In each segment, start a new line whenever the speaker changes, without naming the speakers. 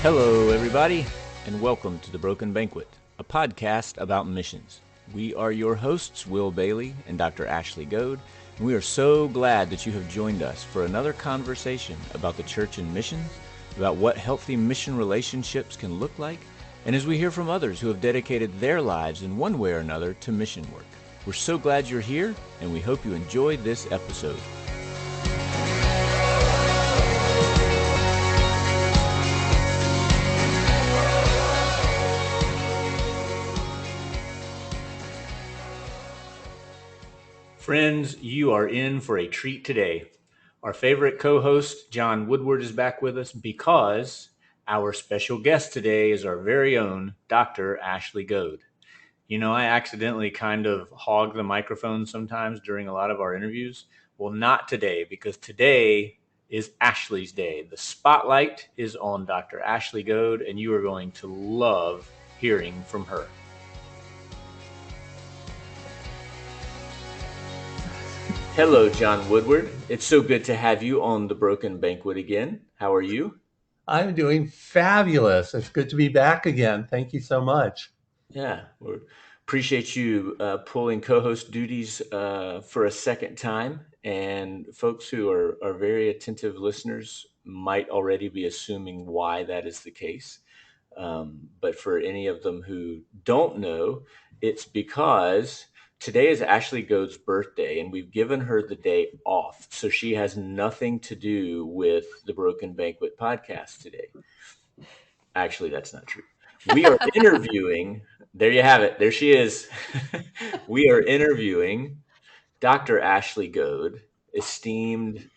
Hello, everybody, and welcome to The Broken Banquet, a podcast about missions. We are your hosts, Will Bailey and Dr. Ashley Goad, and we are so glad that you have joined us for another conversation about the church and missions, about what healthy mission relationships can look like, and as we hear from others who have dedicated their lives in one way or another to mission work. We're so glad you're here, and we hope you enjoyed this episode. Friends, you are in for a treat today. Our favorite co-host, John Woodward, is back with us because our special guest today is our very own Dr. Ashley Goad. You know, I accidentally kind of hog the microphone sometimes during a lot of our interviews. Well, not today, because today is Ashley's day. The spotlight is on Dr. Ashley Goad, and you are going to love hearing from her. Hello, John Woodward. It's so good to have you on The Broken Banquet again. How are you?
I'm doing fabulous. It's good to be back again. Thank you so much.
Yeah, we appreciate you pulling co-host duties for a second time. And folks who are very attentive listeners might already be assuming why that is the case. But for any of them who don't know, it's because today is Ashley Goad's birthday, and we've given her the day off. So she has nothing to do with the Broken Banquet podcast today. Actually, that's not true. We are interviewing, there you have it, there she is. We are interviewing Dr. Ashley Goad, esteemed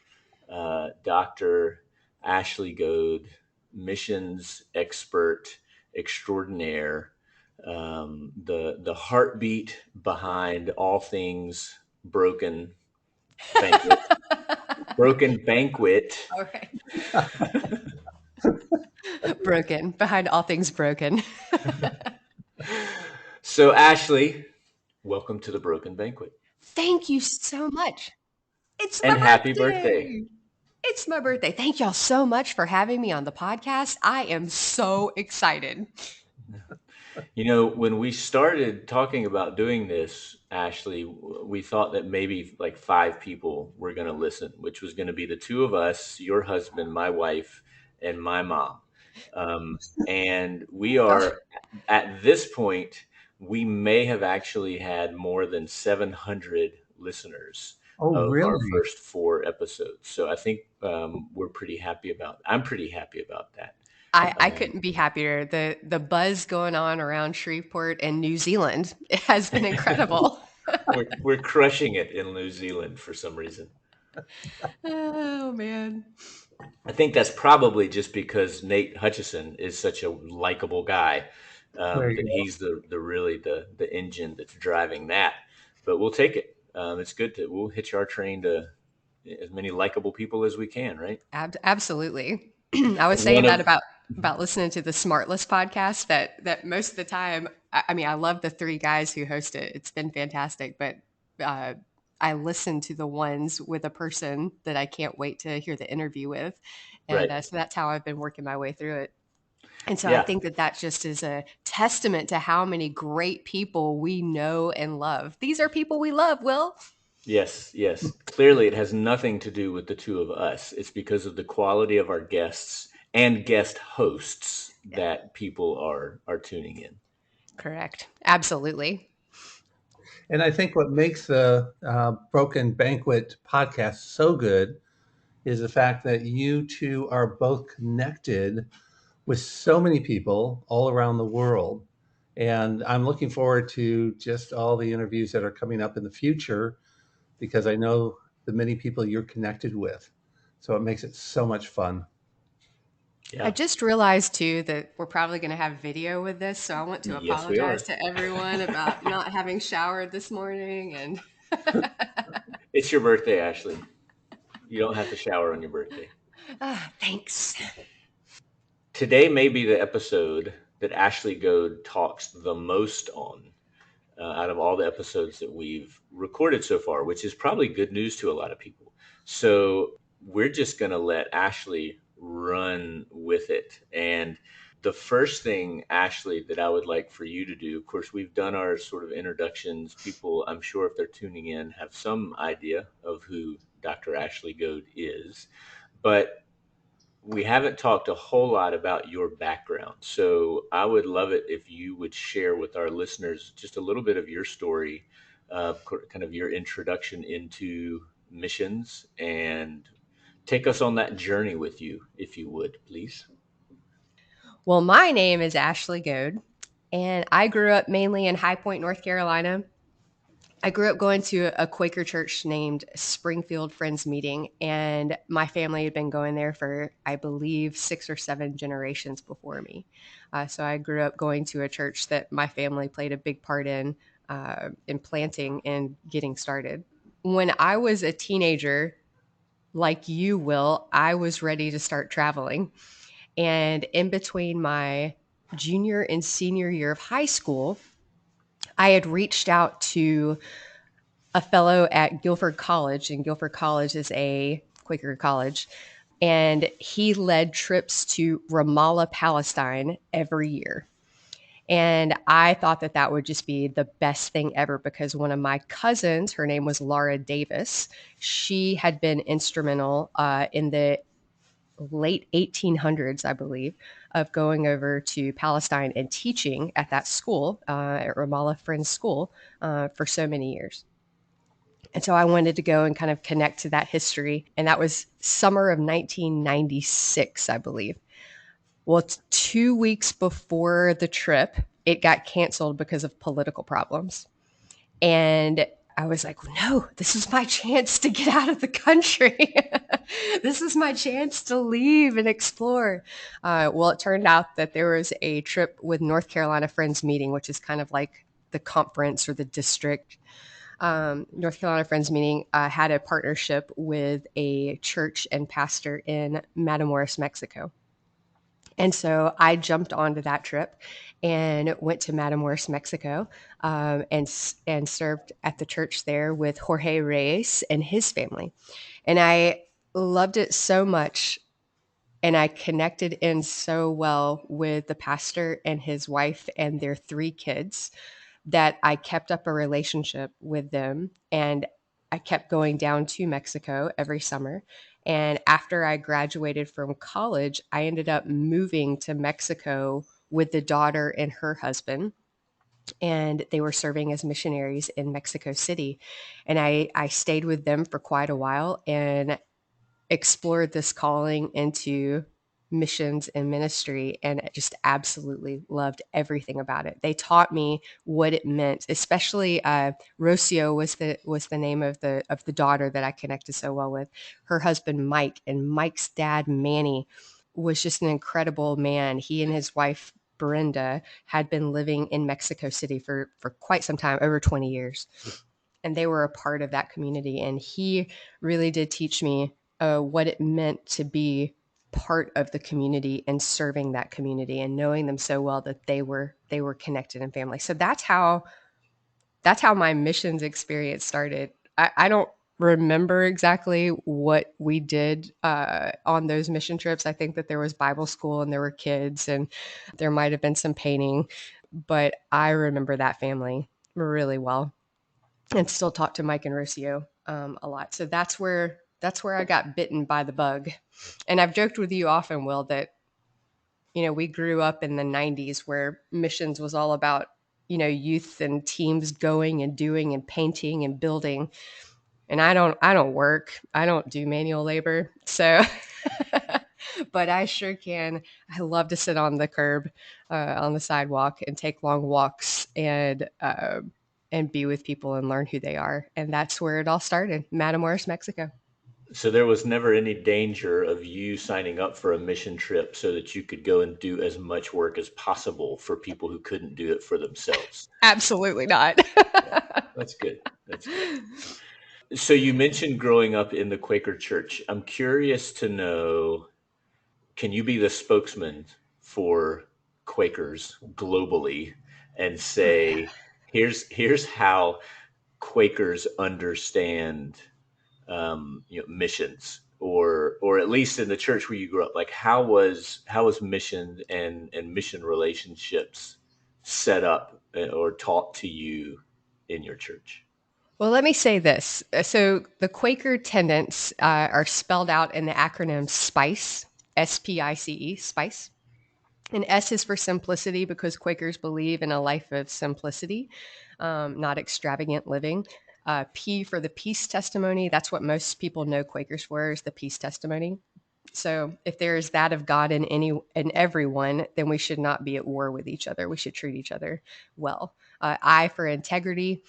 Dr. Ashley Goad, missions expert extraordinaire, the heartbeat behind all things Broken Banquet. Broken Banquet.
All right. Broken, behind all things broken.
So, Ashley, welcome to the Broken Banquet.
Thank you so much. It's
And
my
happy birthday.
It's my birthday. Thank y'all so much for having me on the podcast. I am so excited.
You know, when we started talking about doing this, Ashley, we thought that maybe like 5 people were going to listen, which was going to be the 2 of us, your husband, my wife, and my mom. And we are, at this point, we may have actually had more than 700 listeners of our first 4 episodes. So I think I'm pretty happy about that.
I couldn't be happier. The buzz going on around Shreveport and New Zealand, it has been incredible.
We're crushing it in New Zealand for some reason.
Oh, man.
I think that's probably just because Nate Hutchison is such a likable guy. That he's the engine that's driving that. But we'll take it. It's good we'll hitch our train to as many likable people as we can, right?
Absolutely. I was saying that about listening to the Smartless podcast, that most of the time, I mean, I love the 3 guys who host it. It's been fantastic, but I listen to the ones with a person that I can't wait to hear the interview with. And
Right.
So that's how I've been working my way through it. And so I think that just is a testament to how many great people we know and love. These are people we love, Will.
Yes. Clearly, it has nothing to do with the 2 of us. It's because of the quality of our guests and guest hosts that people are tuning in.
Correct. Absolutely.
And I think what makes the Broken Banquet podcast so good is the fact that you 2 are both connected with so many people all around the world. And I'm looking forward to just all the interviews that are coming up in the future, because I know the many people you're connected with. So it makes it so much fun.
Yeah.
I just realized too that we're probably going to have video with this, so I want to apologize to everyone about not having showered this morning. And
it's your birthday, Ashley. You don't have to shower on your birthday.
Thanks.
Today may be the episode that Ashley Goad talks the most on out of all the episodes that we've recorded so far, which is probably good news to a lot of people. So we're just going to let Ashley run with it. And the first thing, Ashley, that I would like for you to do, of course, we've done our sort of introductions. People, I'm sure if they're tuning in, have some idea of who Dr. Ashley Goad is, but we haven't talked a whole lot about your background. So I would love it if you would share with our listeners just a little bit of your story, kind of your introduction into missions, and take us on that journey with you, if you would, please.
Well, my name is Ashley Goad, and I grew up mainly in High Point, North Carolina. I grew up going to a Quaker church named Springfield Friends Meeting, and my family had been going there for, I believe, 6 or 7 generations before me. So I grew up going to a church that my family played a big part in planting and getting started. When I was a teenager, like you will, I was ready to start traveling. And in between my junior and senior year of high school, I had reached out to a fellow at Guilford College, and Guilford College is a Quaker college. And he led trips to Ramallah, Palestine every year. And I thought that that would just be the best thing ever because one of my cousins, her name was Laura Davis, she had been instrumental in the late 1800s, I believe, of going over to Palestine and teaching at that school, at Ramallah Friends School, for so many years. And so I wanted to go and kind of connect to that history. And that was summer of 1996, I believe. Well, 2 weeks before the trip, it got canceled because of political problems. And I was like, no, this is my chance to get out of the country. This is my chance to leave and explore. Well, it turned out that there was a trip with North Carolina Friends Meeting, which is kind of like the conference or the district. North Carolina Friends Meeting had a partnership with a church and pastor in Matamoros, Mexico. And so I jumped onto that trip and went to Matamoros, Mexico, and served at the church there with Jorge Reyes and his family. And I loved it so much, and I connected in so well with the pastor and his wife and their 3 kids that I kept up a relationship with them, and I kept going down to Mexico every summer. And after I graduated from college, I ended up moving to Mexico with the daughter and her husband. And they were serving as missionaries in Mexico City. And I stayed with them for quite a while and explored this calling into missions and ministry, and I just absolutely loved everything about it. They taught me what it meant, especially Rocio was the name of the daughter that I connected so well with. Her husband Mike, and Mike's dad Manny was just an incredible man. He and his wife Brenda had been living in Mexico City for quite some time, over 20 years. And they were a part of that community. And he really did teach me what it meant to be part of the community and serving that community and knowing them so well that they were connected and family. So that's how my missions experience started. I don't remember exactly what we did on those mission trips. I think that there was Bible school and there were kids and there might have been some painting, but I remember that family really well and still talk to Mike and Rocio a lot. So that's where I got bitten by the bug. And I've joked with you often, Will, that we grew up in the 90s where missions was all about youth and teams going and doing and painting and building. And I don't work. I don't do manual labor. So but I sure can. I love to sit on the curb, on the sidewalk, and take long walks and be with people and learn who they are. And that's where it all started, Matamoros, Mexico.
So there was never any danger of you signing up for a mission trip so that you could go and do as much work as possible for people who couldn't do it for themselves.
Absolutely not.
That's good. That's good. So you mentioned growing up in the Quaker church. I'm curious to know, can you be the spokesman for Quakers globally and say, here's how Quakers understand missions, or at least in the church where you grew up? Like, how was mission and mission relationships set up or taught to you in your church?
Well, let me say this. So the Quaker tenets are spelled out in the acronym SPICE, SPICE, SPICE. And S is for simplicity, because Quakers believe in a life of simplicity, not extravagant living. P for the peace testimony. That's what most people know Quakers for, is the peace testimony. So if there is that of God in everyone, then we should not be at war with each other. We should treat each other well. I for integrity,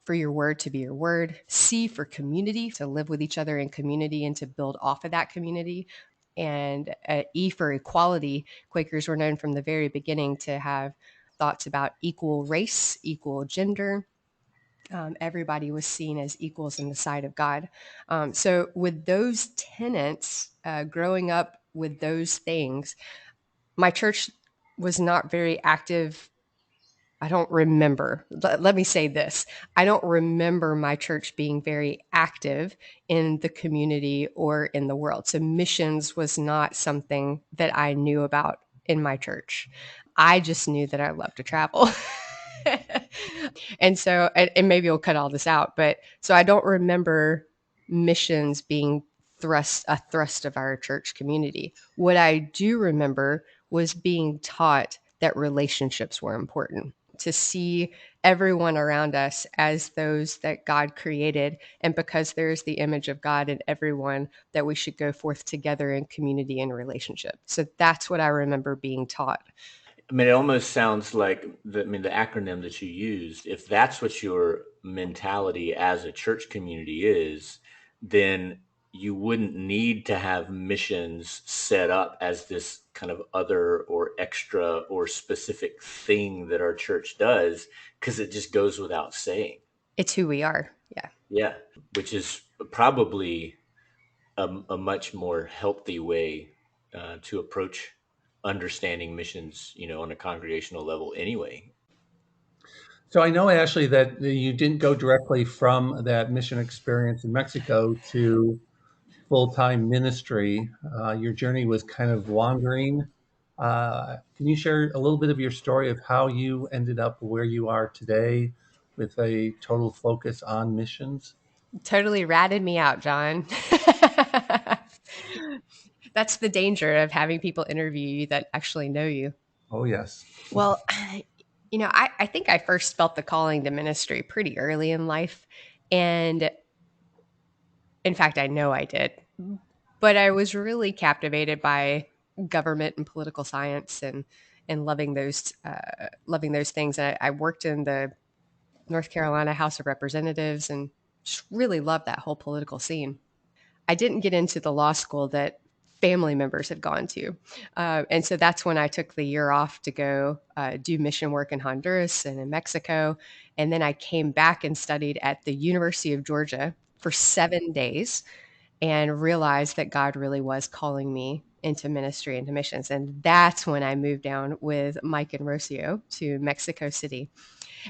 for your word to be your word. C for community, to live with each other in community and to build off of that community. And E for equality. Quakers were known from the very beginning to have thoughts about equal race, equal gender. Everybody was seen as equals in the sight of God. So with those tenets, growing up with those things, my church was not very active. I don't remember. Let me say this. I don't remember my church being very active in the community or in the world. So missions was not something that I knew about in my church. I just knew that I loved to travel. And so, and maybe we'll cut all this out, but so I don't remember missions being a thrust of our church community. What I do remember was being taught that relationships were important, to see everyone around us as those that God created. And because there's the image of God in everyone, that we should go forth together in community and relationship. So that's what I remember being taught.
I mean, it almost sounds like the acronym that you used, if that's what your mentality as a church community is, then you wouldn't need to have missions set up as this kind of other or extra or specific thing that our church does, because it just goes without saying.
It's who we are. Yeah.
Yeah, which is probably a much more healthy way to approach understanding missions, on a congregational level anyway.
So I know, Ashley, that you didn't go directly from that mission experience in Mexico to full-time ministry. Your journey was kind of wandering. Can you share a little bit of your story of how you ended up where you are today with a total focus on missions?
Totally ratted me out, John. That's the danger of having people interview you that actually know you.
Oh, yes.
Well, I think I first felt the calling to ministry pretty early in life. And in fact, I know I did. But I was really captivated by government and political science, and loving those things. I worked in the North Carolina House of Representatives and just really loved that whole political scene. I didn't get into the law school that family members had gone to. And so that's when I took the year off to go do mission work in Honduras and in Mexico. And then I came back and studied at the University of Georgia for 7 days and realized that God really was calling me into ministry, into missions. And that's when I moved down with Mike and Rocio to Mexico City.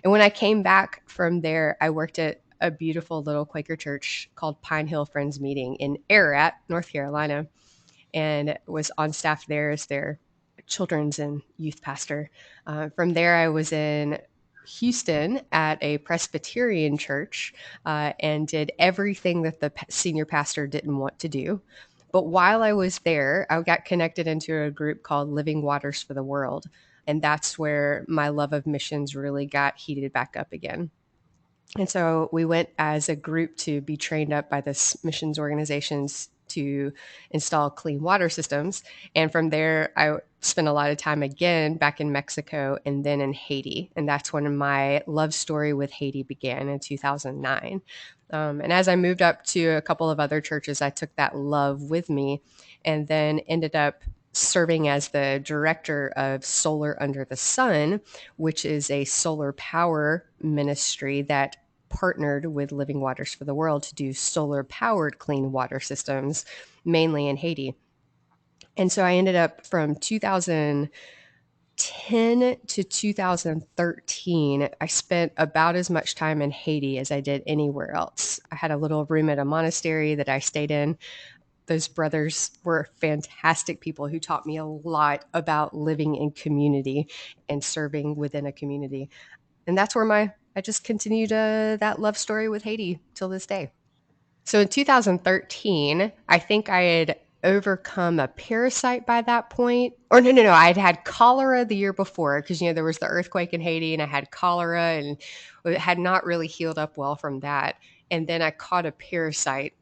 And when I came back from there, I worked at a beautiful little Quaker church called Pine Hill Friends Meeting in Ararat, North Carolina, and was on staff there as their children's and youth pastor. From there, I was in Houston at a Presbyterian church and did everything that the senior pastor didn't want to do. But while I was there, I got connected into a group called Living Waters for the World. And that's where my love of missions really got heated back up again. And so we went as a group to be trained up by the missions organizations to install clean water systems. And from there, I spent a lot of time again back in Mexico and then in Haiti. And that's when my love story with Haiti began in 2009. And as I moved up to a couple of other churches, I took that love with me and then ended up serving as the director of Solar Under the Sun, which is a solar power ministry that partnered with Living Waters for the World to do solar powered clean water systems, mainly in Haiti. And so I ended up from 2009 2010 to 2013, I spent about as much time in Haiti as I did anywhere else. I had a little room at a monastery that I stayed in. Those brothers were fantastic people who taught me a lot about living in community and serving within a community. And that's where I just continued that love story with Haiti till this day. So in 2013, I think I had overcome a parasite by that point. Or no, I had cholera the year before because, there was the earthquake in Haiti and I had cholera and it had not really healed up well from that. And then I caught a parasite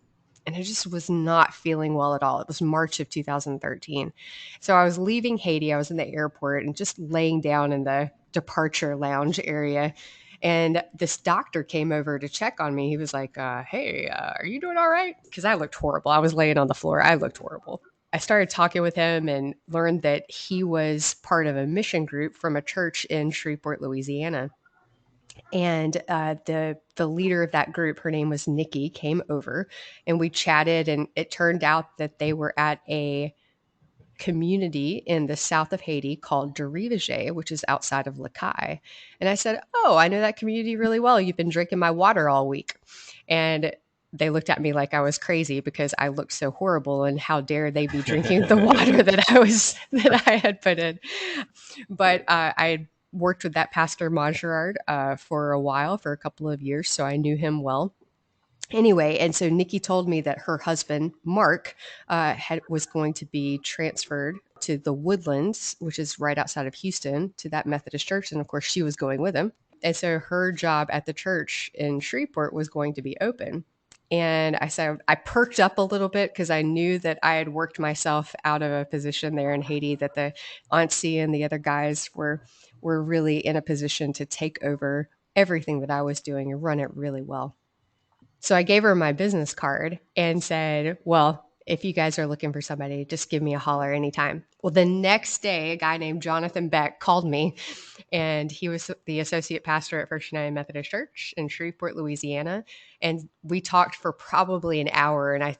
and I just was not feeling well at all. It was March of 2013. So I was leaving Haiti. I was in the airport and just laying down in the departure lounge area. And this doctor came over to check on me. He was like, hey, are you doing all right? Because I looked horrible. I was laying on the floor. I looked horrible. I started talking with him and learned that he was part of a mission group from a church in Shreveport, Louisiana. And the leader of that group, her name was Nikki, came over and we chatted. And it turned out that they were at a community in the south of Haiti called Derivage, which is outside of Lacaille. And I said, oh, I know that community really well. You've been drinking my water all week. And they looked at me like I was crazy because I looked so horrible and how dare they be drinking the water that I had put in. But I had worked with that pastor Mongerard for a while, for a couple of years. So I knew him well. Anyway, and so Nikki told me that her husband, Mark, was going to be transferred to the Woodlands, which is right outside of Houston, to that Methodist church. And of course, she was going with him. And so her job at the church in Shreveport was going to be open. And I said, I perked up a little bit because I knew that I had worked myself out of a position there in Haiti, that the auntie and the other guys were really in a position to take over everything that I was doing and run it really well. So I gave her my business card and said, well, if you guys are looking for somebody, just give me a holler anytime. Well, the next day, a guy named Jonathan Beck called me, and he was the associate pastor at First United Methodist Church in Shreveport, Louisiana. And we talked for probably an hour. And I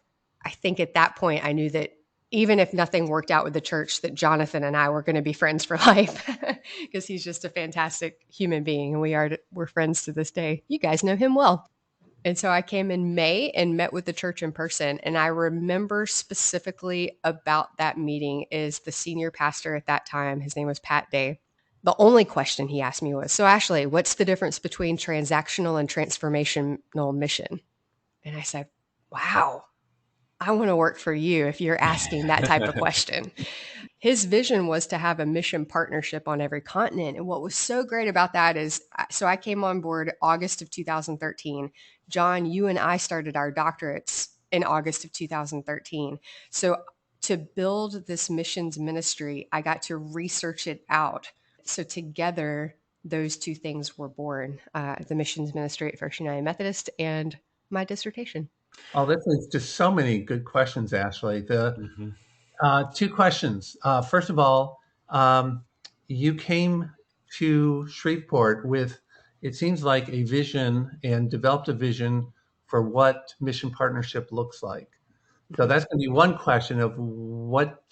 think at that point, I knew that even if nothing worked out with the church, that Jonathan and I were going to be friends for life because he's just a fantastic human being. And we're friends to this day. You guys know him well. And so I came in May and met with the church in person. And I remember specifically about that meeting is the senior pastor at that time, his name was Pat Day. The only question he asked me was, so Ashley, what's the difference between transactional and transformational mission? And I said, wow, I want to work for you if you're asking that type of question. His vision was to have a mission partnership on every continent. And what was so great about that is, so I came on board August of 2013. John, you and I started our doctorates in August of 2013. So to build this missions ministry, I got to research it out. So together, those two things were born, the missions ministry at First United Methodist and my dissertation.
Oh, this is just so many good questions, Ashley. Two questions. First of all, you came to Shreveport with, it seems like, a vision and developed a vision for what mission partnership looks like. So that's going to be one question of what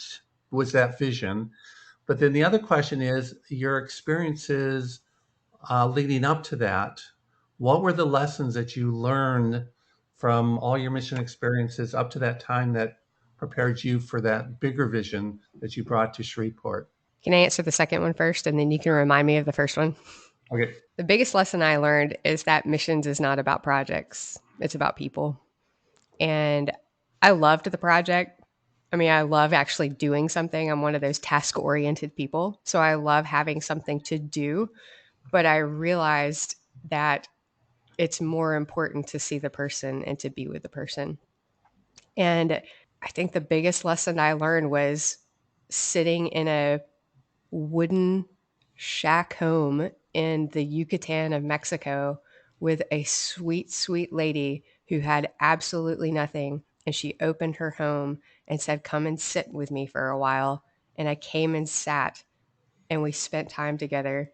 was that vision. But then the other question is your experiences leading up to that. What were the lessons that you learned from all your mission experiences up to that time that prepared you for that bigger vision that you brought to Shreveport?
Can I answer the second one first, and then you can remind me of the first one?
Okay.
The biggest lesson I learned is that missions is not about projects. It's about people. And I loved the project. I mean, I love actually doing something. I'm one of those task-oriented people. So I love having something to do. But I realized that it's more important to see the person and to be with the person. And I think the biggest lesson I learned was sitting in a wooden shack home in the Yucatan of Mexico with a sweet, sweet lady who had absolutely nothing. And she opened her home and said, come and sit with me for a while. And I came and sat and we spent time together.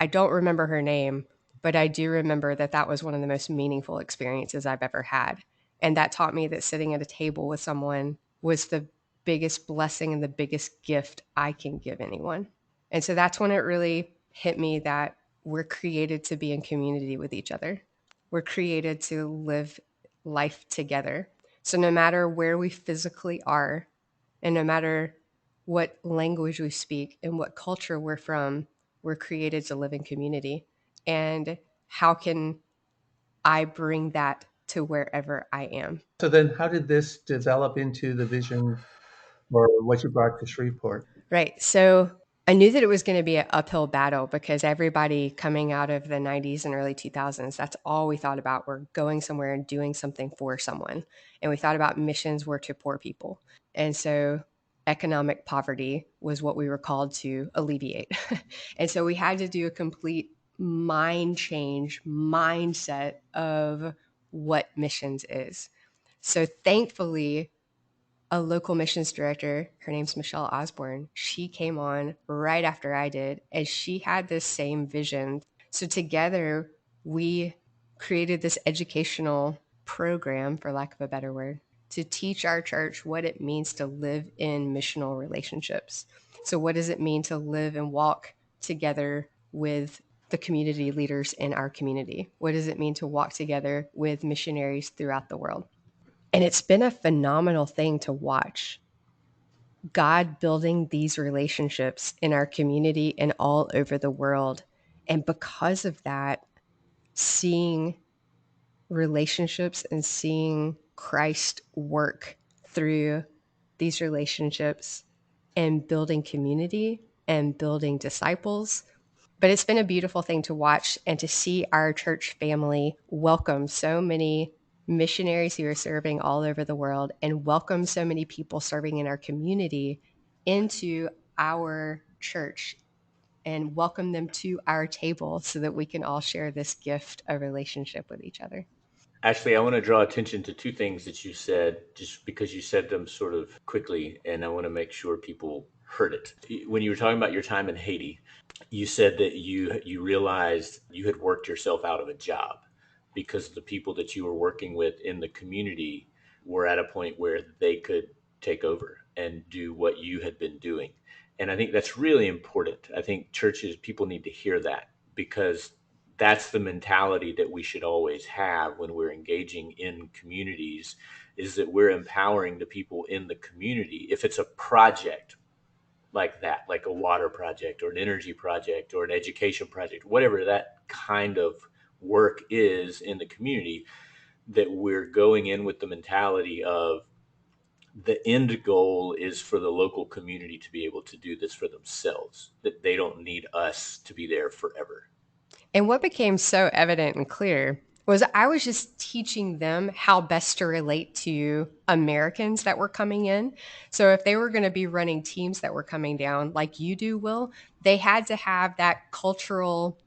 I don't remember her name, but I do remember that that was one of the most meaningful experiences I've ever had. And that taught me that sitting at a table with someone was the biggest blessing and the biggest gift I can give anyone. And so that's when it really hit me that we're created to be in community with each other. We're created to live life together. So no matter where we physically are, and no matter what language we speak and what culture we're from, we're created to live in community. And how can I bring that to wherever I am?
So then how did this develop into the vision or what you brought to Shreveport?
Right. So I knew that it was going to be an uphill battle because everybody coming out of the 90s and early 2000s, that's all we thought about. We're going somewhere and doing something for someone. And we thought about missions were to poor people. And so economic poverty was what we were called to alleviate. And so we had to do a complete mind change, mindset of what missions is. So thankfully, a local missions director, her name's Michelle Osborne, she came on right after I did, and she had this same vision. So together, we created this educational program, for lack of a better word, to teach our church what it means to live in missional relationships. So, what does it mean to live and walk together with the community leaders in our community? What does it mean to walk together with missionaries throughout the world? And it's been a phenomenal thing to watch God building these relationships in our community and all over the world. And because of that, seeing relationships and seeing Christ work through these relationships and building community and building disciples. But it's been a beautiful thing to watch and to see our church family welcome so many missionaries who are serving all over the world and welcome so many people serving in our community into our church and welcome them to our table so that we can all share this gift of relationship with each other.
Actually, I want to draw attention to two things that you said, just because you said them sort of quickly, and I want to make sure people heard it. When you were talking about your time in Haiti, you said that you realized you had worked yourself out of a job because the people that you were working with in the community were at a point where they could take over and do what you had been doing. And I think that's really important. I think churches, people need to hear that, because that's the mentality that we should always have when we're engaging in communities, is that we're empowering the people in the community. If it's a project like that, like a water project or an energy project or an education project, whatever that kind of work is in the community, that we're going in with the mentality of the end goal is for the local community to be able to do this for themselves, that they don't need us to be there forever.
And what became so evident and clear was I was just teaching them how best to relate to Americans that were coming in. So if they were going to be running teams that were coming down, like you do, Will, they had to have that cultural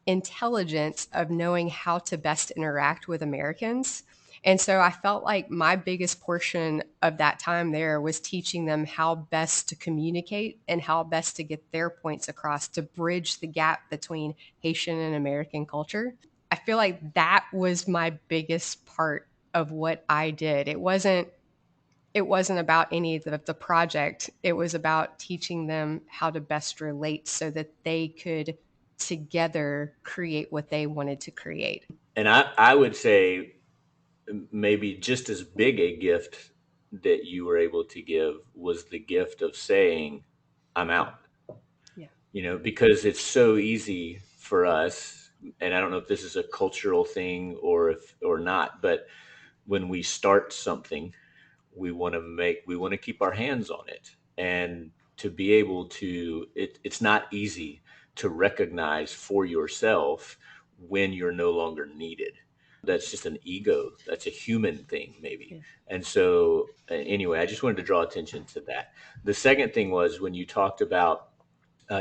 intelligence of knowing how to best interact with Americans. And so I felt like my biggest portion of that time there was teaching them how best to communicate and how best to get their points across to bridge the gap between Haitian and American culture. I feel like that was my biggest part of what I did. It wasn't about any of the project. It was about teaching them how to best relate so that they could together create what they wanted to create.
And I would say maybe just as big a gift that you were able to give was the gift of saying, I'm out,
Yeah.
because it's so easy for us. And I don't know if this is a cultural thing or not, but when we start something, we want to keep our hands on it, and to be able to, it's not easy to recognize for yourself when you're no longer needed. That's just an ego, that's a human thing maybe.
Yeah.
And so anyway, I just wanted to draw attention to that. The second thing was when you talked about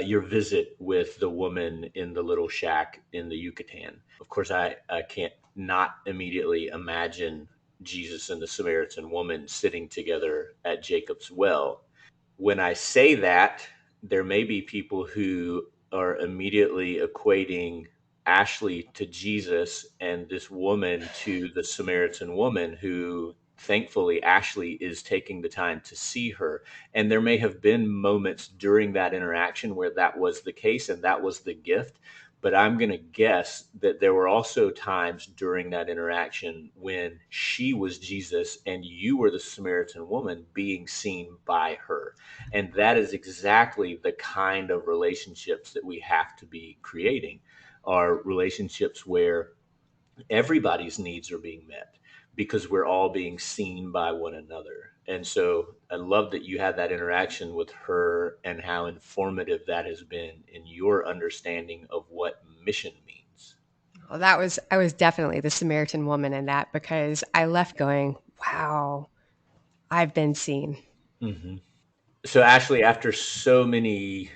your visit with the woman in the little shack in the Yucatan. Of course, I can't not immediately imagine Jesus and the Samaritan woman sitting together at Jacob's well. When I say that, there may be people who are immediately equating Ashley to Jesus and this woman to the Samaritan woman who thankfully, Ashley is taking the time to see her. And there may have been moments during that interaction where that was the case and that was the gift. But I'm going to guess that there were also times during that interaction when she was Jesus and you were the Samaritan woman being seen by her. And that is exactly the kind of relationships that we have to be creating, are relationships where everybody's needs are being met because we're all being seen by one another. And so I love that you had that interaction with her and how informative that has been in your understanding of what mission means.
Well, I was definitely the Samaritan woman in that, because I left going, wow, I've been seen.
Mm-hmm. So, Ashley, after so many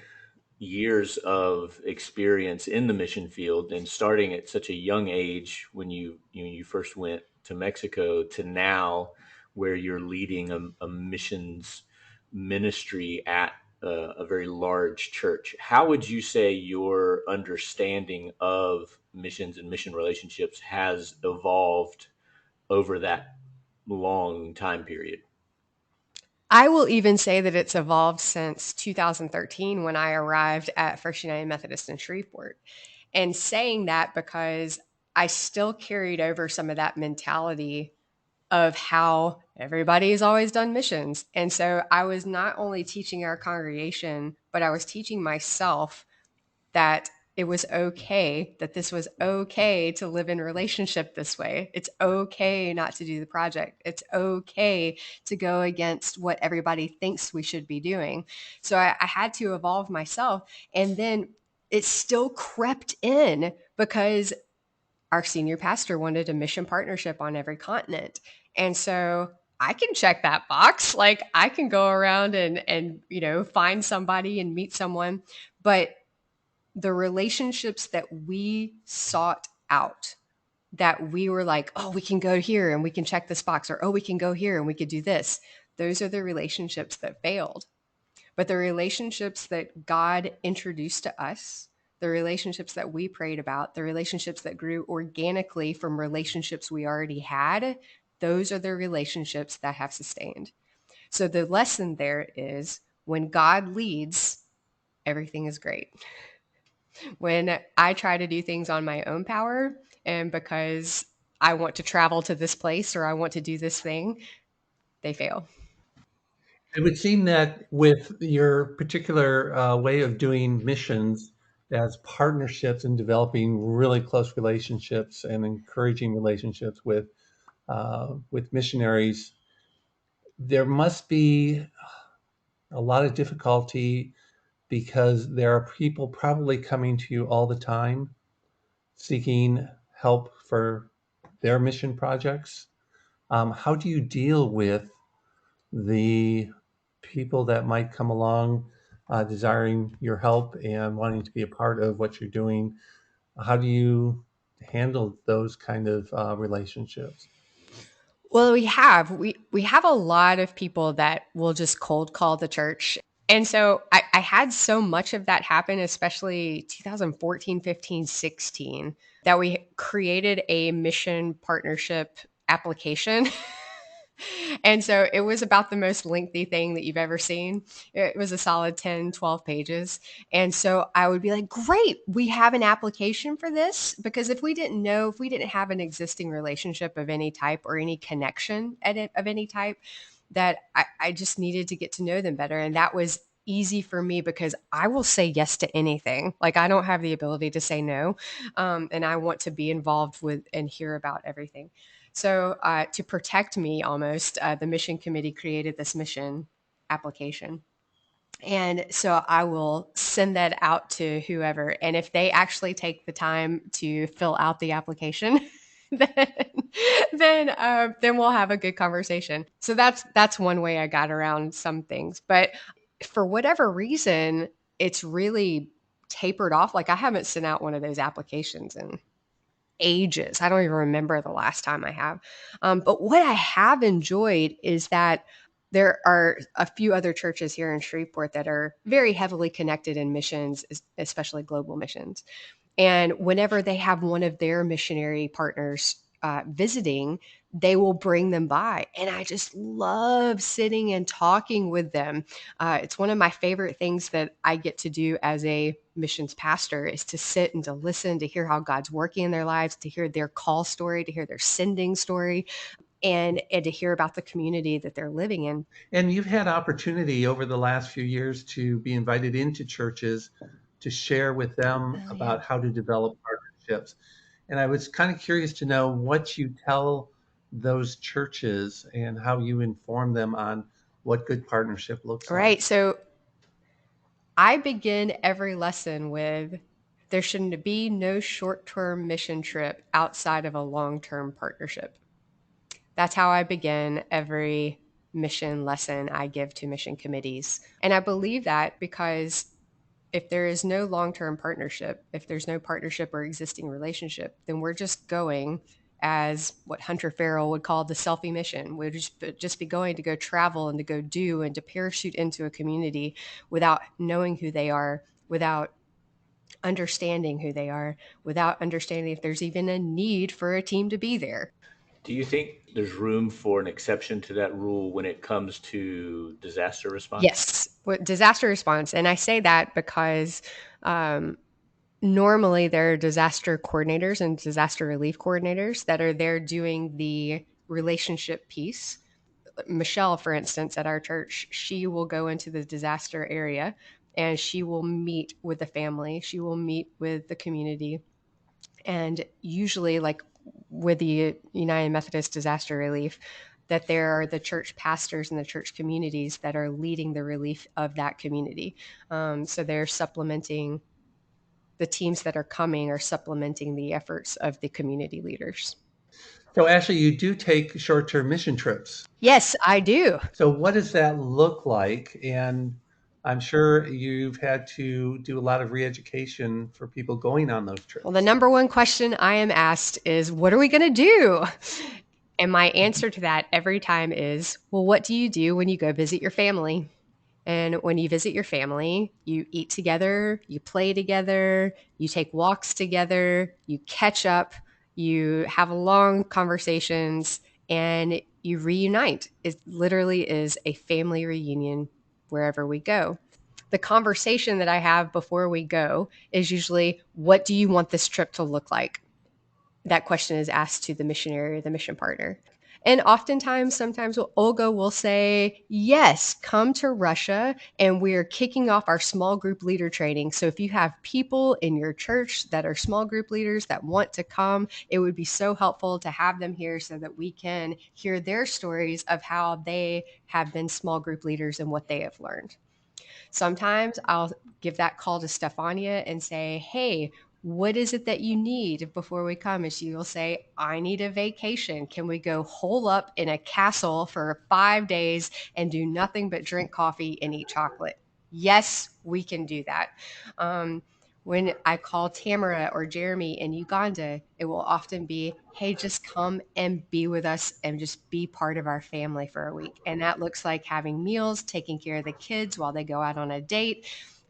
years of experience in the mission field and starting at such a young age when you first went to Mexico to now where you're leading a missions ministry at a very large church, how would you say your understanding of missions and mission relationships has evolved over that long time period?
I will even say that it's evolved since 2013 when I arrived at First United Methodist in Shreveport. And saying that because I still carried over some of that mentality of how everybody's always done missions. And so I was not only teaching our congregation, but I was teaching myself that it was okay, that this was okay to live in relationship this way. It's okay not to do the project. It's okay to go against what everybody thinks we should be doing. So I had to evolve myself. And then it still crept in because our senior pastor wanted a mission partnership on every continent. And so I can check that box. Like, I can go around and find somebody and meet someone, but the relationships that we sought out, that we were like, oh, we can go here and we can check this box, or oh, we can go here and we could do this. Those are the relationships that failed. But the relationships that God introduced to us, the relationships that we prayed about, the relationships that grew organically from relationships we already had, those are the relationships that have sustained. So the lesson there is, when God leads, everything is great. When I try to do things on my own power, and because I want to travel to this place or I want to do this thing, they fail.
It would seem that with your particular way of doing missions as partnerships and developing really close relationships and encouraging relationships with missionaries, there must be a lot of difficulty because there are people probably coming to you all the time seeking help for their mission projects. How do you deal with the people that might come along desiring your help and wanting to be a part of what you're doing? How do you handle those kind of relationships?
Well, we have a lot of people that will just cold call the church. And so I had so much of that happen, especially 2014, 15, 16, that we created a mission partnership application. And so it was about the most lengthy thing that you've ever seen. It was a solid 10, 12 pages. And so I would be like, great, we have an application for this. Because if we didn't know, if we didn't have an existing relationship of any type or any connection of any type, that I just needed to get to know them better. And that was easy for me because I will say yes to anything. Like, I don't have the ability to say no. And I want to be involved with and hear about everything. So to protect me almost, the mission committee created this mission application. And so I will send that out to whoever. And if they actually take the time to fill out the application, then then we'll have a good conversation. So that's one way I got around some things. But for whatever reason, it's really tapered off. Like, I haven't sent out one of those applications in ages. I don't even remember the last time I have. But what I have enjoyed is that there are a few other churches here in Shreveport that are very heavily connected in missions, especially global missions. And whenever they have one of their missionary partners visiting, they will bring them by. And I just love sitting and talking with them. It's one of my favorite things that I get to do as a missions pastor, is to sit and to listen, to hear how God's working in their lives, to hear their call story, to hear their sending story, and to hear about the community that they're living in.
And you've had opportunity over the last few years to be invited into churches to share with them about how to develop partnerships. And I was kind of curious to know what you tell those churches and how you inform them on what good partnership looks like.
Right. So I begin every lesson with, there should be no short-term mission trip outside of a long-term partnership. That's how I begin every mission lesson I give to mission committees. And I believe that because if there is no long-term partnership, if there's no partnership or existing relationship, then we're just going as what Hunter Farrell would call the selfie mission. We'd just be going to go travel and to go do and to parachute into a community without knowing who they are, without understanding who they are, without understanding if there's even a need for a team to be there.
Do you think there's room for an exception to that rule when it comes to disaster response?
Yes, disaster response. And I say that because normally there are disaster coordinators and disaster relief coordinators that are there doing the relationship piece. Michelle, for instance, at our church, she will go into the disaster area and she will meet with the family. She will meet with the community. And usually, like with the United Methodist Disaster Relief, that there are the church pastors and the church communities that are leading the relief of that community. So they're supplementing, the teams that are coming are supplementing the efforts of the community leaders.
So, Ashley, you do take short-term mission trips.
Yes, I do.
So, what does that look like? And I'm sure you've had to do a lot of re-education for people going on those trips.
Well, the number one question I am asked is, what are we going to do? And my answer to that every time is, well, what do you do when you go visit your family? And when you visit your family, you eat together, you play together, you take walks together, you catch up, you have long conversations, and you reunite. It literally is a family reunion wherever we go. The conversation that I have before we go is usually, what do you want this trip to look like? That question is asked to the missionary or the mission partner. And oftentimes, sometimes Olga will say, yes, come to Russia, and we're kicking off our small group leader training. So if you have people in your church that are small group leaders that want to come, it would be so helpful to have them here so that we can hear their stories of how they have been small group leaders and what they have learned. Sometimes I'll give that call to Stefania and say, hey, what is it that you need before we come? And she will say, I need a vacation. Can we go hole up in a castle for 5 days and do nothing but drink coffee and eat chocolate? Yes, we can do that. When I call Tamara or Jeremy in Uganda, it will often be, hey, just come and be with us and just be part of our family for a week. And that looks like having meals, taking care of the kids while they go out on a date,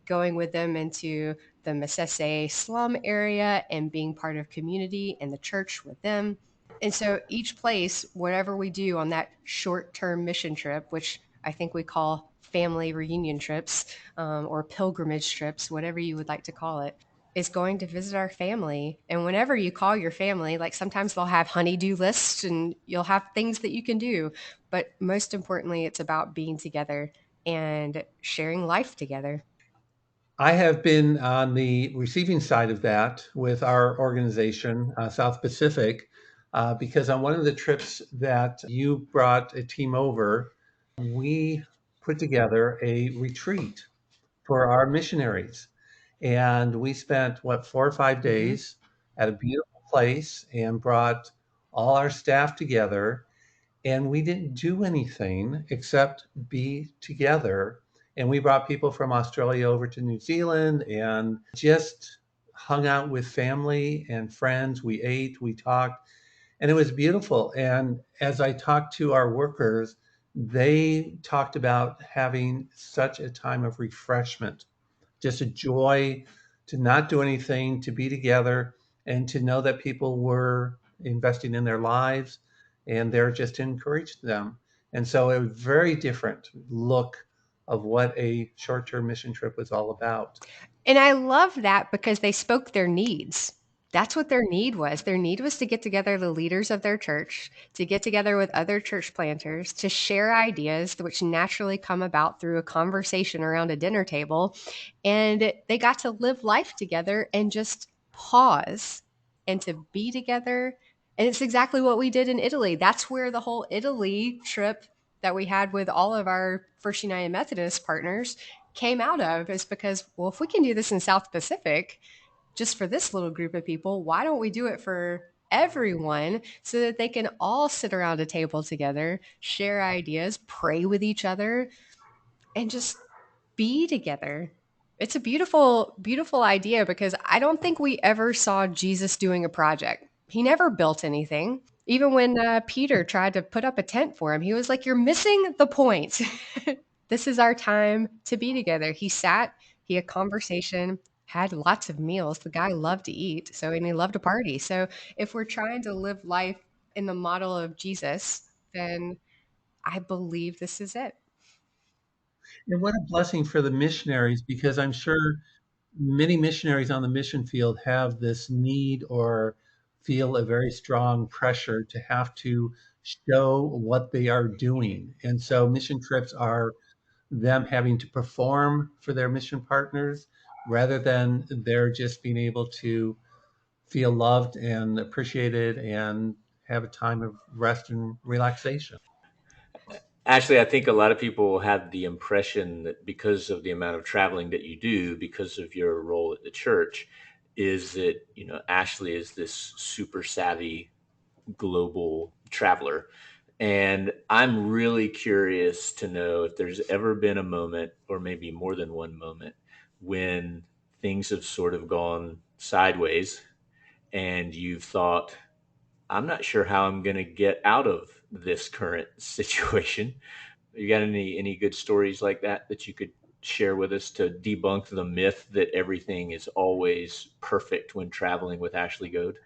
going with them into the Masese slum area and being part of community and the church with them. And so each place, whatever we do on that short-term mission trip, which I think we call family reunion trips or pilgrimage trips, whatever you would like to call it, is going to visit our family. And whenever you call your family, like sometimes they'll have honey-do lists and you'll have things that you can do. But most importantly, it's about being together and sharing life together.
I have been on the receiving side of that with our organization, South Pacific, because on one of the trips that you brought a team over, we put together a retreat for our missionaries. And we spent, 4 or 5 days at a beautiful place and brought all our staff together. And we didn't do anything except be together. And we brought people from Australia over to New Zealand and just hung out with family and friends. We ate, we talked, and it was beautiful. And as I talked to our workers, they talked about having such a time of refreshment, just a joy to not do anything, to be together, and to know that people were investing in their lives, and they're just to encourage them. And so a very different look of what a short-term mission trip was all about.
And I love that because they spoke their needs. That's what their need was. Their need was to get together the leaders of their church, to get together with other church planters, to share ideas which naturally come about through a conversation around a dinner table. And they got to live life together and just pause and to be together. And it's exactly what we did in Italy. That's where the whole Italy trip that we had with all of our First United Methodist partners came out of, is because, well, if we can do this in South Pacific just for this little group of people, why don't we do it for everyone so that they can all sit around a table together, share ideas, pray with each other, and just be together? It's a beautiful, beautiful idea because I don't think we ever saw Jesus doing a project. He never built anything. Even when Peter tried to put up a tent for him, he was like, "You're missing the point." This is our time to be together. He sat, he had conversation, had lots of meals. The guy loved to eat, and he loved to party. So if we're trying to live life in the model of Jesus, then I believe this is it.
And what a blessing for the missionaries, because I'm sure many missionaries on the mission field have this need or feel a very strong pressure to have to show what they are doing. And so mission trips are them having to perform for their mission partners rather than they're just being able to feel loved and appreciated and have a time of rest and relaxation.
Actually, I think a lot of people have the impression that because of the amount of traveling that you do, because of your role at the church, is that, Ashley is this super savvy global traveler. And I'm really curious to know if there's ever been a moment, or maybe more than one moment, when things have sort of gone sideways and you've thought, I'm not sure how I'm going to get out of this current situation. You got any good stories like that you could share with us to debunk the myth that everything is always perfect when traveling with Ashley Goad?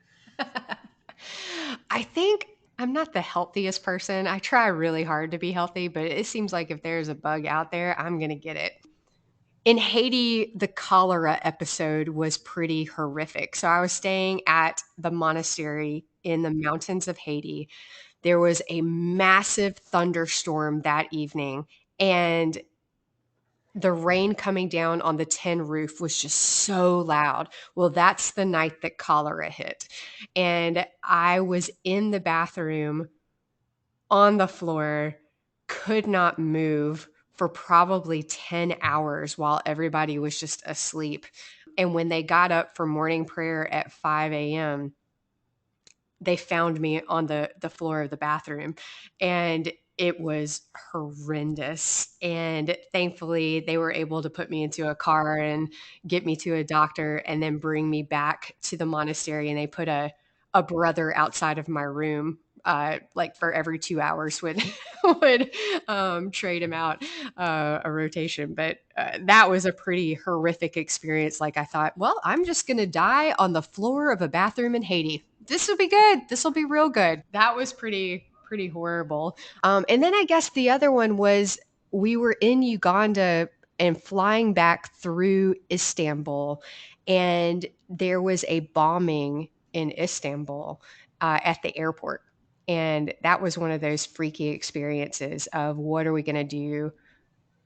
I think I'm not the healthiest person. I try really hard to be healthy, but it seems like if there's a bug out there, I'm going to get it. In Haiti, the cholera episode was pretty horrific. So I was staying at the monastery in the mountains of Haiti. There was a massive thunderstorm that evening, and the rain coming down on the tin roof was just so loud. Well, that's the night that cholera hit. And I was in the bathroom on the floor, could not move for probably 10 hours while everybody was just asleep. And when they got up for morning prayer at 5 a.m., they found me on the floor of the bathroom, and it was horrendous. And thankfully they were able to put me into a car and get me to a doctor and then bring me back to the monastery, and they put a brother outside of my room, like for every 2 hours would would trade him out a rotation. But that was a pretty horrific experience. Like, I thought, well, I'm just gonna die on the floor of a bathroom in Haiti. This will be good. This will be real good. That was pretty horrible. And then I guess the other one was, we were in Uganda and flying back through Istanbul, and there was a bombing in Istanbul at the airport. And that was one of those freaky experiences of, what are we going to do?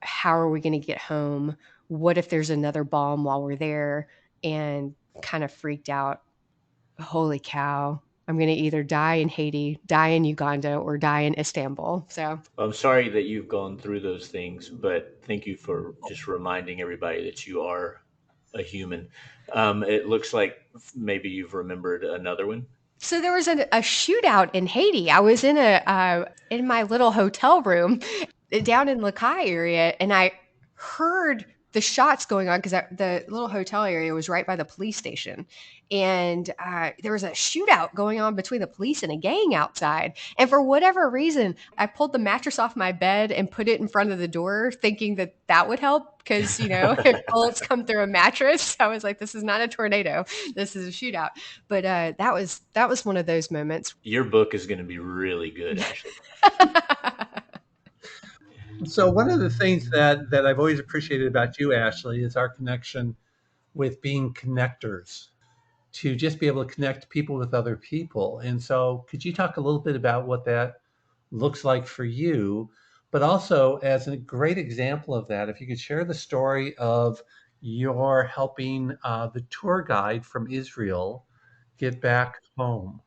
How are we going to get home? What if there's another bomb while we're there? And kind of freaked out. Holy cow. I'm going to either die in Haiti, die in Uganda, or die in Istanbul. So
I'm sorry that you've gone through those things, but thank you for just reminding everybody that you are a human. It looks like maybe you've remembered another one.
So there was a shootout in Haiti. I was in my little hotel room down in Lakai area, and I heard the shots going on, because the little hotel area was right by the police station, and there was a shootout going on between the police and a gang outside. And for whatever reason, I pulled the mattress off my bed and put it in front of the door, thinking that that would help, because if bullets come through a mattress, I was like, this is not a tornado, this is a shootout. But that was one of those moments.
Your book is going to be really good, Ashley.
So one of the things that I've always appreciated about you, Ashley, is our connection with being connectors, to just be able to connect people with other people. And so could you talk a little bit about what that looks like for you, but also as a great example of that, if you could share the story of your helping the tour guide from Israel get back home.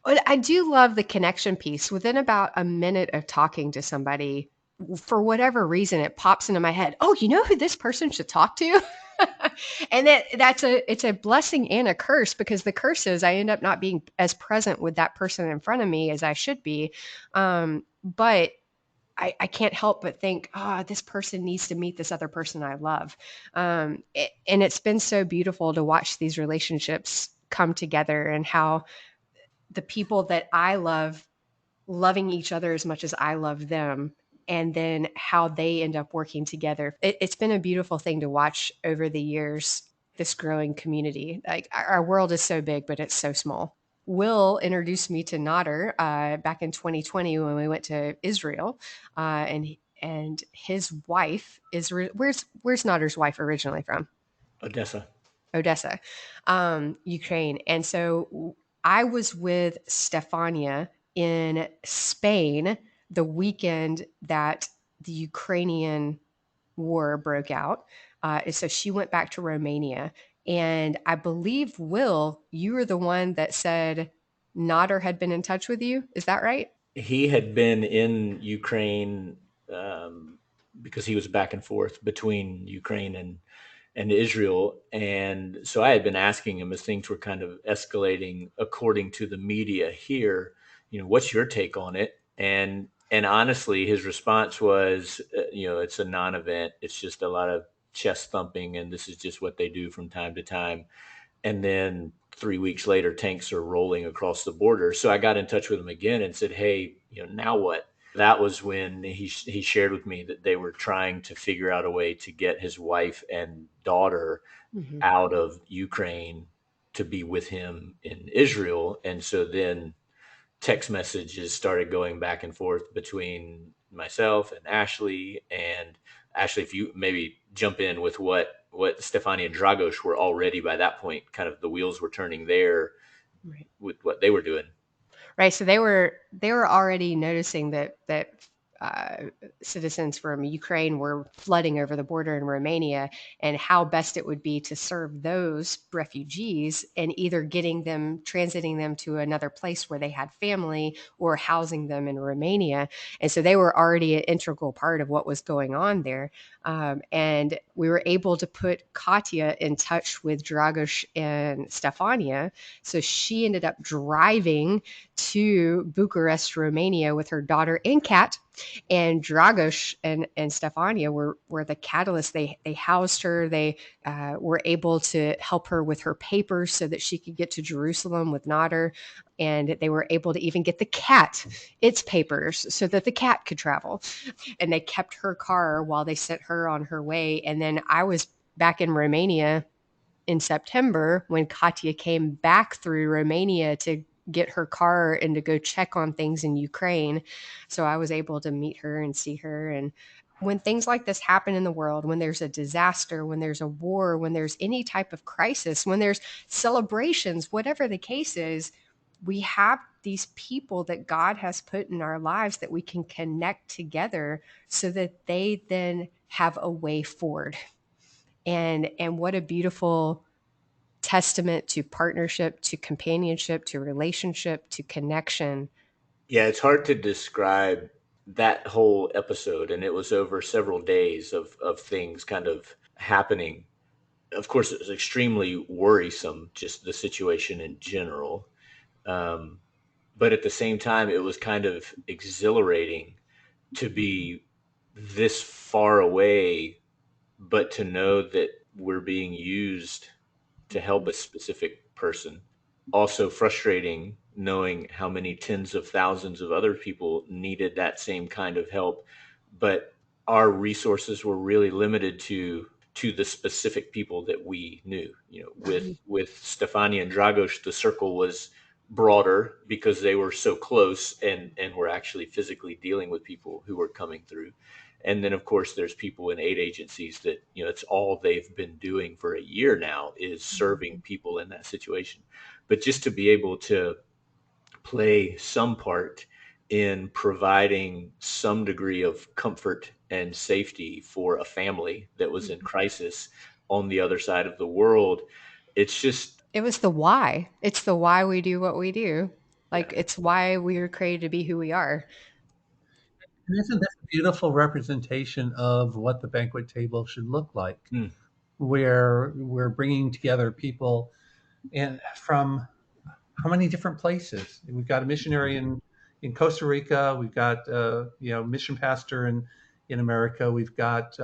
But I do love the connection piece. Within about a minute of talking to somebody, for whatever reason, it pops into my head, oh, you know who this person should talk to? And it's a blessing and a curse, because the curse is I end up not being as present with that person in front of me as I should be. But I can't help but think, this person needs to meet this other person I love. And it's been so beautiful to watch these relationships come together, and how the people that I love loving each other as much as I love them, and then how they end up working together. It's been a beautiful thing to watch over the years, this growing community. Like, our world is so big, but it's so small. Will introduced me to Nader back in 2020 when we went to Israel, and his wife is where's Nader's wife originally from? Odessa, Ukraine. And so I was with Stefania in Spain the weekend that the Ukrainian war broke out. So she went back to Romania. And I believe, Will, you were the one that said Nader had been in touch with you. Is that right?
He had been in Ukraine because he was back and forth between Ukraine and Israel. And so I had been asking him, as things were kind of escalating according to the media here, what's your take on it? And honestly, his response was, it's a non-event. It's just a lot of chest thumping, and this is just what they do from time to time. And then 3 weeks later, tanks are rolling across the border. So I got in touch with him again and said, hey, now what? That was when he shared with me that they were trying to figure out a way to get his wife and daughter out of Ukraine to be with him in Israel. And so then text messages started going back and forth between myself and Ashley. And Ashley, if you maybe jump in with what Stefania and Dragos were already by that point, kind of the wheels were turning there with what they were doing.
Right. So they were already noticing that citizens from Ukraine were flooding over the border in Romania, and how best it would be to serve those refugees, and either transiting them to another place where they had family, or housing them in Romania. And so they were already an integral part of what was going on there. And we were able to put Katya in touch with Dragos and Stefania. So she ended up driving to Bucharest, Romania with her daughter and cat. And Dragos and Stefania were the catalyst. They housed her. They were able to help her with her papers so that she could get to Jerusalem with Nader. And they were able to even get the cat its papers so that the cat could travel. And they kept her car while they sent her on her way. And then I was back in Romania in September when Katya came back through Romania to get her car and to go check on things in Ukraine. So I was able to meet her and see her. And when things like this happen in the world, when there's a disaster, when there's a war, when there's any type of crisis, when there's celebrations, whatever the case is, we have these people that God has put in our lives that we can connect together so that they then have a way forward. And what a beautiful testament to partnership, to companionship, to relationship, to connection.
Yeah, it's hard to describe that whole episode. And it was over several days of things kind of happening. Of course, it was extremely worrisome, just the situation in general. But at the same time, it was kind of exhilarating to be this far away but to know that we're being used to help a specific person. Also frustrating knowing how many tens of thousands of other people needed that same kind of help, but our resources were really limited to the specific people that we knew. You know, with Stefania and Dragos, the circle was broader because they were so close and were actually physically dealing with people who were coming through. And then of course there's people in aid agencies that, you know, it's all they've been doing for a year now is serving people in that situation. But just to be able to play some part in providing some degree of comfort and safety for a family that was in crisis on the other side of the world, it's just,
It was the why. It's the why we do what we do.
yeah.
Like, it's why we were created to be who we are.
And isn't this a beautiful representation of what the banquet table should look like?
Mm.
Where we're bringing together people and from how many different places? We've got a missionary in Costa Rica. We've got mission pastor in America. We've got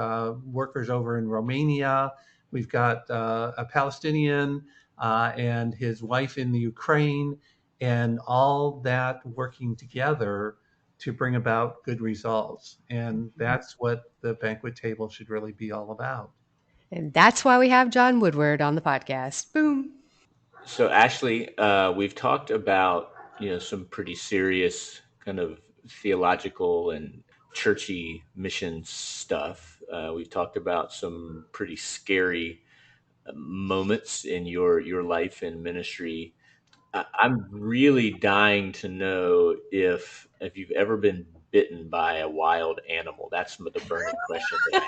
workers over in Romania. We've got a Palestinian and his wife in the Ukraine, and all that working together to bring about good results. And that's what the banquet table should really be all about.
And that's why we have John Woodward on the podcast. Boom.
So Ashley, we've talked about, you know, some pretty serious kind of theological and churchy mission stuff. We've talked about some pretty scary moments in your life and ministry. I'm really dying to know if you've ever been bitten by a wild animal. That's the burning question that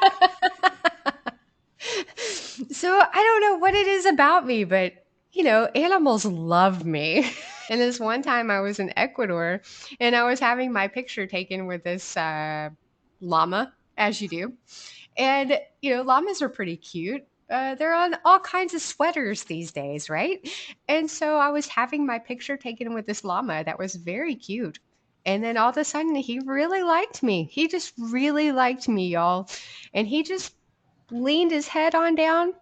I have.
So I don't know what it is about me, but animals love me. And this one time I was in Ecuador and I was having my picture taken with this llama, as you do. And, llamas are pretty cute. They're on all kinds of sweaters these days, right? And so I was having my picture taken with this llama that was very cute. And then all of a sudden, he really liked me. He just really liked me, y'all. And he just leaned his head on down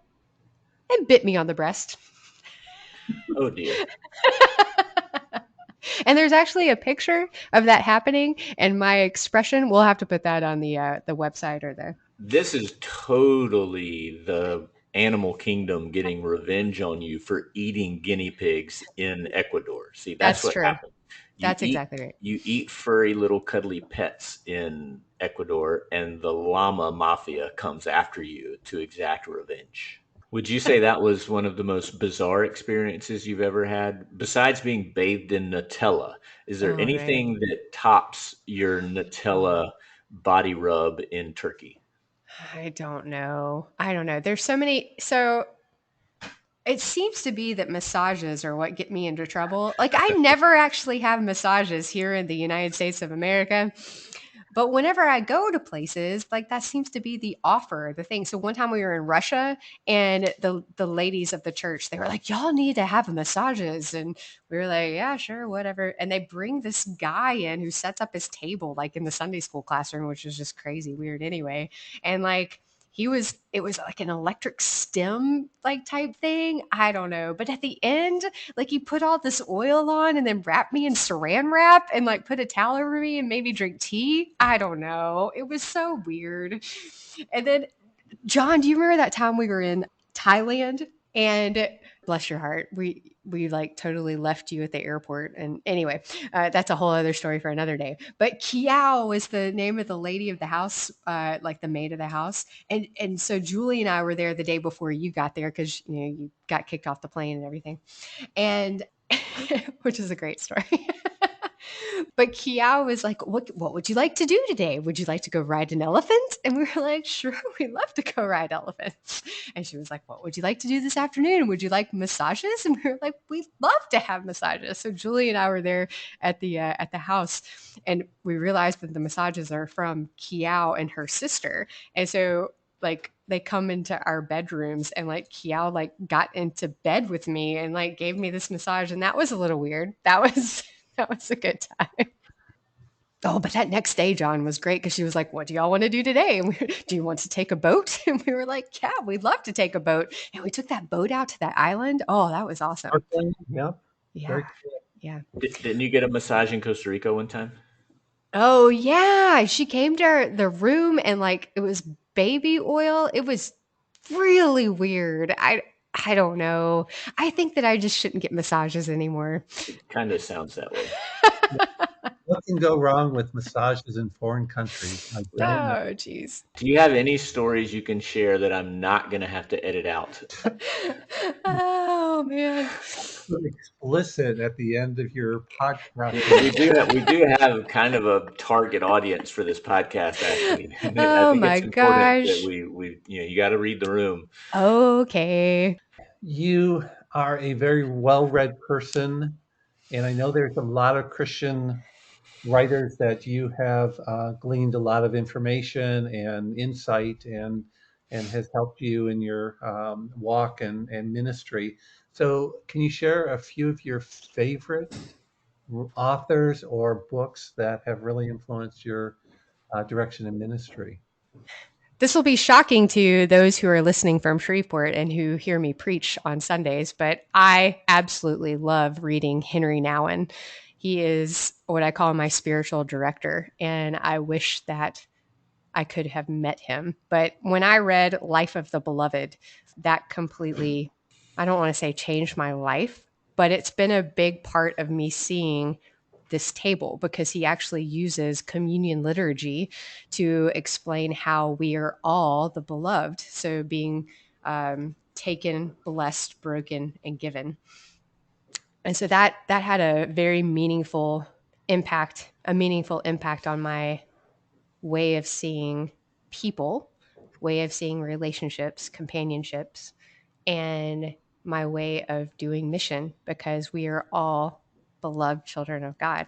and bit me on the breast.
Oh dear.
And there's actually a picture of that happening, and my expression. We'll have to put that on the website or the.
This is totally the animal kingdom getting revenge on you for eating guinea pigs in Ecuador. See, that's
That's
what
true.
happens. You
That's
eat
exactly right.
you eat furry little cuddly pets in Ecuador, and the llama mafia comes after you to exact revenge. Would you say that was one of the most bizarre experiences you've ever had? Besides being bathed in Nutella, is there
Oh, right.
anything that tops your Nutella body rub in Turkey?
I don't know. I don't know. There's so many. So it seems to be that massages are what get me into trouble. Like, I never actually have massages here in the United States of America. But whenever I go to places, like, that seems to be the offer, the thing. So one time we were in Russia, and the ladies of the church, they were like, "Y'all need to have massages." And we were like, "Yeah, sure, whatever." And they bring this guy in who sets up his table like in the Sunday school classroom, which is just crazy weird anyway. And like, it was like an electric stem like type thing. I don't know. But at the end, like, he put all this oil on and then wrapped me in saran wrap and like put a towel over me and made me drink tea. I don't know. It was so weird. And then, John, do you remember that time we were in Thailand? And bless your heart, we like totally left you at the airport. And anyway, that's a whole other story for another day. But Kiao was the name of the lady of the house, like the maid of the house. And so Julie and I were there the day before you got there because you got kicked off the plane and everything. And which is a great story. But Kiao was like, what would you like to do today? Would you like to go ride an elephant? And we were like, sure, we'd love to go ride elephants. And she was like, what would you like to do this afternoon? Would you like massages? And we were like, we'd love to have massages. So Julie and I were there at the house, and we realized that the massages are from Kiao and her sister. And so, like, they come into our bedrooms, and like Kiao like got into bed with me and like gave me this massage, and that was a little weird. That was that was a good time. Oh, but that next day, John, was great because she was like, "What do y'all want to do today? And do you want to take a boat?" And we were like, "Yeah, we'd love to take a boat." And we took that boat out to that island. Oh, that was awesome.
Yeah.
Yeah.
Very cool.
Yeah.
Didn't you get a massage in Costa Rica one time?
Oh, yeah. She came to the room and like it was baby oil. It was really weird. I don't know. I think that I just shouldn't get massages anymore.
It kind of sounds that way.
What can go wrong with massages in foreign countries? I don't know.
Oh, geez.
Do you have any stories you can share that I'm not going to have to edit out?
Oh, man.
Explicit at the end of your podcast.
We do have kind of a target audience for this podcast, actually. I
Oh
think
my
it's important that
gosh.
we you got to read the room.
Okay.
You are a very well-read person, and I know there's a lot of Christian writers that you have gleaned a lot of information and insight and has helped you in your walk and ministry. So, can you share a few of your favorite authors or books that have really influenced your direction in ministry?
This will be shocking to those who are listening from Shreveport and who hear me preach on Sundays, but I absolutely love reading Henry Nouwen. He is what I call my spiritual director, and I wish that I could have met him. But when I read Life of the Beloved, that completely, I don't want to say changed my life, but it's been a big part of me seeing this table because he actually uses communion liturgy to explain how we are all the beloved. So being taken, blessed, broken, and given. And so that had a very meaningful impact on my way of seeing people, way of seeing relationships, companionships, and my way of doing mission because we are all beloved children of God.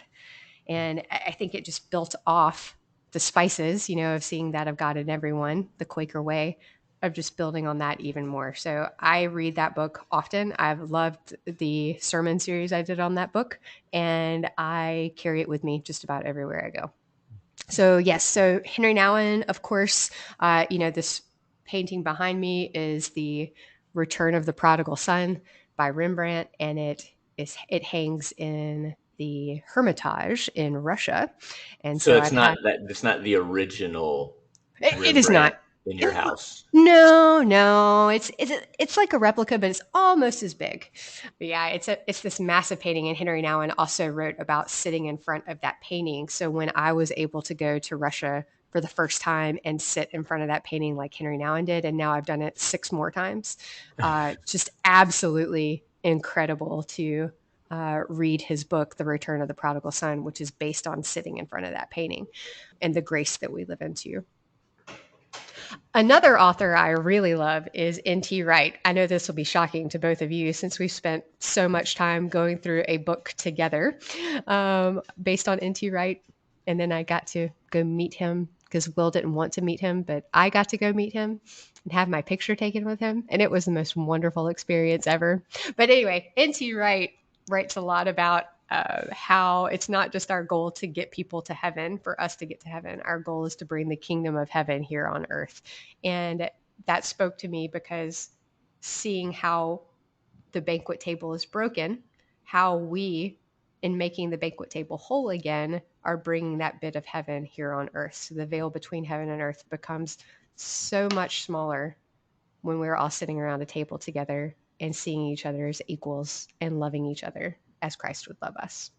And I think it just built off the spices, of seeing that of God in everyone, the Quaker way, of just building on that even more. So I read that book often. I've loved the sermon series I did on that book, and I carry it with me just about everywhere I go. So yes, so Henry Nouwen, of course, this painting behind me is the Return of the Prodigal Son by Rembrandt, and it hangs in the Hermitage in Russia. And
So
so
it's not the original
it is
Rembrandt
not.
in your house.
No, it's like a replica, but it's almost as big. But yeah, it's this massive painting, and Henry Nouwen also wrote about sitting in front of that painting. So when I was able to go to Russia for the first time and sit in front of that painting like Henry Nouwen did, and now I've done it 6 more times, just absolutely incredible to read his book, The Return of the Prodigal Son, which is based on sitting in front of that painting and the grace that we live into. Another author I really love is N.T. Wright. I know this will be shocking to both of you since we've spent so much time going through a book together based on N.T. Wright. And then I got to go meet him because Will didn't want to meet him, but I got to go meet him and have my picture taken with him. And it was the most wonderful experience ever. But anyway, N.T. Wright writes a lot about how it's not just our goal to get people to heaven, for us to get to heaven. Our goal is to bring the kingdom of heaven here on earth. And that spoke to me because seeing how the banquet table is broken, how we, in making the banquet table whole again, are bringing that bit of heaven here on earth. So the veil between heaven and earth becomes so much smaller when we're all sitting around a table together and seeing each other as equals and loving each other as Christ would love us.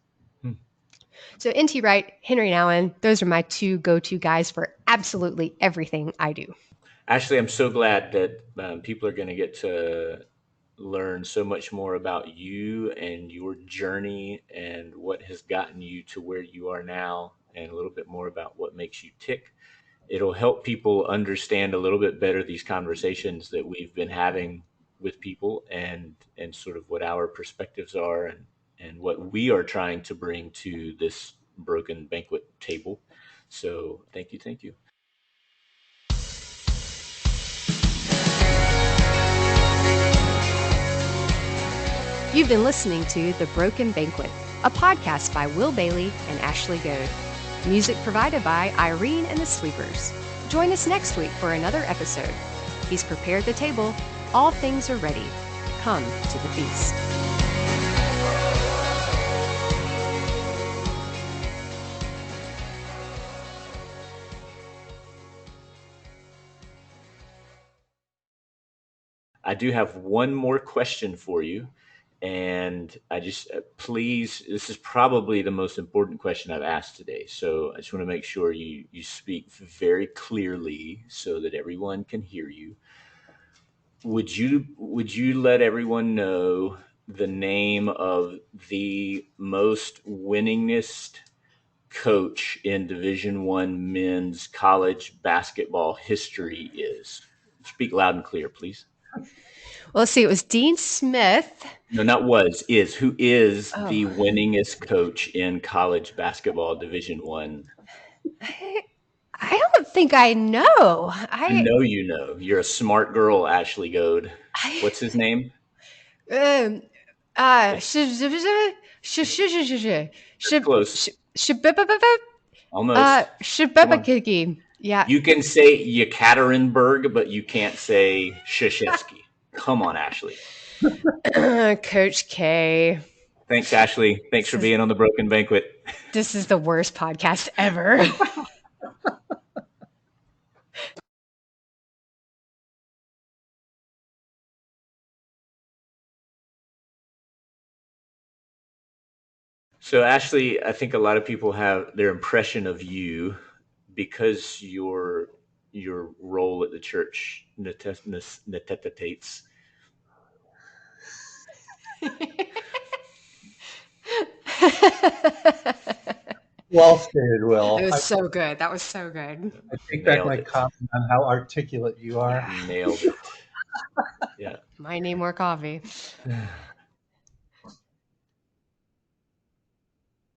So N.T. Wright, Henry Nouwen, those are my 2 go-to guys for absolutely everything I do.
Actually, I'm so glad that people are going to get to learn so much more about you and your journey and what has gotten you to where you are now, and a little bit more about what makes you tick. It'll help people understand a little bit better these conversations that we've been having with people and sort of what our perspectives are and what we are trying to bring to this broken banquet table. So thank you.
You've been listening to The Broken Banquet, a podcast by Will Bailey and Ashley Goad. Music provided by Irene and the Sleepers. Join us next week for another episode. He's prepared the table. All things are ready. Come to the feast.
I do have one more question for you. And I just, please, this is probably the most important question I've asked today. So I just want to make sure you speak very clearly so that everyone can hear you. Would you let everyone know the name of the most winningest coach in Division I men's college basketball history is? Speak loud and clear, please.
Well, let's see. It was Dean Smith.
No, not was, is. Who is the winningest coach in college basketball Division I?
I don't think I know.
I know you know. You're a smart girl, Ashley Goad. What's his name?
Close.
Almost.
Yeah.
You can say Yekaterinburg, but you can't say Krzyzewski. Come on, Ashley.
Coach K.
Thanks, Ashley. Thanks for being on the Broken Banquet.
This is the worst podcast ever.
So, Ashley, I think a lot of people have their impression of you because your role at the church necessitates.
Well stated, Will.
It was so good. That was so good.
I take back my comment on how articulate you are.
Nailed it. Yeah.
Might need more coffee.